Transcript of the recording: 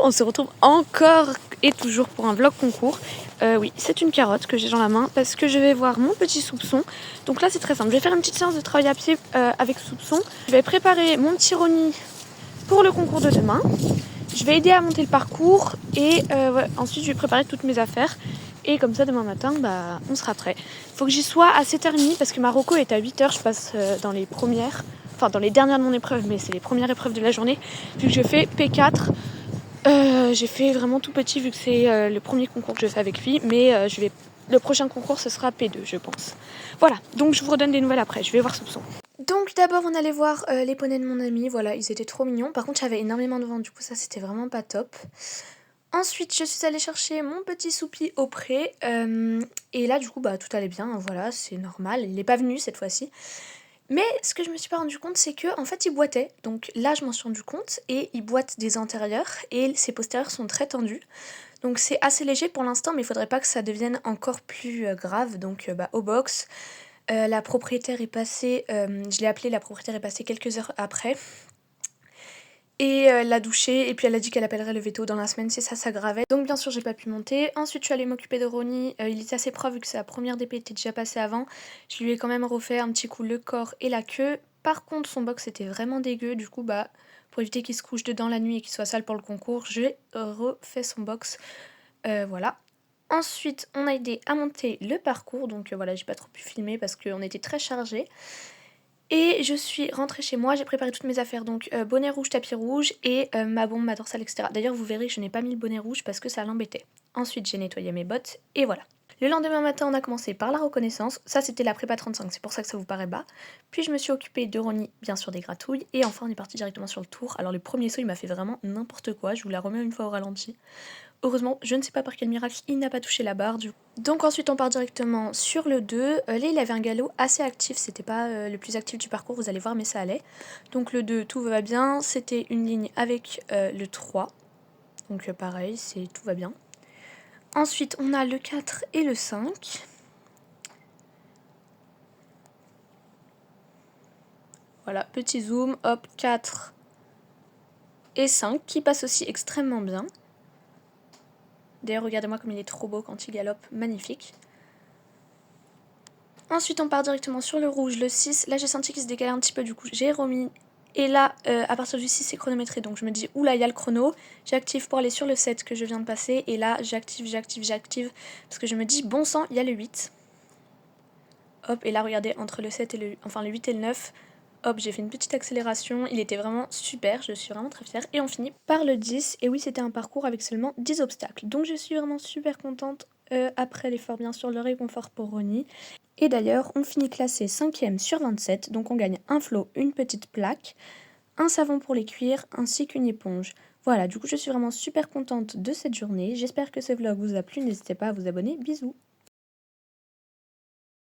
on se retrouve encore et toujours pour un vlog concours. Oui, c'est une carotte que j'ai dans la main parce que je vais voir mon petit Soupçon. Donc là c'est très simple, je vais faire une petite séance de travail à pied avec Soupçon. Je vais préparer mon petit Ronny pour le concours de demain. Je vais aider à monter le parcours et ensuite je vais préparer toutes mes affaires. Et comme ça demain matin, on sera prêt. Il faut que j'y sois à 7h30 parce que ma reco est à 8h. Je passe dans les premières, enfin dans les dernières de mon épreuve, mais c'est les premières épreuves de la journée. Vu que je fais P4, j'ai fait vraiment tout petit vu que c'est le premier concours que je fais avec lui. Mais le prochain concours ce sera P2 je pense. Voilà, donc je vous redonne des nouvelles après, je vais voir Soupçon. Donc d'abord on allait voir les poneys de mon ami, voilà, ils étaient trop mignons. Par contre j'avais énormément de vent, du coup ça c'était vraiment pas top. Ensuite je suis allée chercher mon petit Soupi au pré, et là du coup tout allait bien, voilà, c'est normal, il n'est pas venu cette fois-ci. Mais ce que je me suis pas rendu compte c'est que en fait il boitait, donc là je m'en suis rendu compte, et il boite des antérieurs et ses postérieurs sont très tendus. Donc c'est assez léger pour l'instant mais il faudrait pas que ça devienne encore plus grave, donc au box. La propriétaire est passée, je l'ai appelée, la propriétaire est passée quelques heures après. Et elle l'a douché et puis elle a dit qu'elle appellerait le veto dans la semaine si ça s'aggravait. Donc bien sûr j'ai pas pu monter. Ensuite je suis allée m'occuper de Ronny, il était assez proche vu que sa première DP était déjà passée avant. Je lui ai quand même refait un petit coup le corps et la queue. Par contre son box était vraiment dégueu, du coup pour éviter qu'il se couche dedans la nuit et qu'il soit sale pour le concours, j'ai refait son box, voilà. Ensuite on a aidé à monter le parcours, donc voilà, j'ai pas trop pu filmer parce qu'on était très chargés. Et je suis rentrée chez moi, j'ai préparé toutes mes affaires, donc bonnet rouge, tapis rouge et ma bombe, ma dorsale, etc. D'ailleurs vous verrez que je n'ai pas mis le bonnet rouge parce que ça l'embêtait. Ensuite j'ai nettoyé mes bottes et voilà. Le lendemain matin on a commencé par la reconnaissance, ça c'était la prépa 35, c'est pour ça que ça vous paraît bas. Puis je me suis occupée de Ronny, bien sûr des gratouilles, et enfin on est parti directement sur le tour. Alors le premier saut il m'a fait vraiment n'importe quoi, je vous la remets une fois au ralenti. Heureusement, je ne sais pas par quel miracle, il n'a pas touché la barre. Donc ensuite, on part directement sur le 2. Là, il avait un galop assez actif. C'était pas le plus actif du parcours, vous allez voir, mais ça allait. Donc le 2, tout va bien. C'était une ligne avec le 3. Donc pareil, tout va bien. Ensuite, on a le 4 et le 5. Voilà, petit zoom, hop, 4 et 5 qui passent aussi extrêmement bien. D'ailleurs, regardez-moi comme il est trop beau quand il galope, magnifique. Ensuite, on part directement sur le rouge, le 6. Là, j'ai senti qu'il se décalait un petit peu, du coup, j'ai remis. Et là, à partir du 6, c'est chronométré. Donc, je me dis, oula, il y a le chrono. J'active pour aller sur le 7 que je viens de passer. Et là, j'active. Parce que je me dis, bon sang, il y a le 8. Hop, et là, regardez, entre le 7 et le 8 et le 9, hop, j'ai fait une petite accélération. Il était vraiment super, je suis vraiment très fière. Et on finit par le 10. Et oui, c'était un parcours avec seulement 10 obstacles. Donc, je suis vraiment super contente. Après l'effort, bien sûr, le réconfort pour Ronny. Et d'ailleurs, on finit classé 5e sur 27, donc on gagne un flot, une petite plaque, un savon pour les cuirs, ainsi qu'une éponge. Voilà, du coup je suis vraiment super contente de cette journée. J'espère que ce vlog vous a plu, n'hésitez pas à vous abonner. Bisous!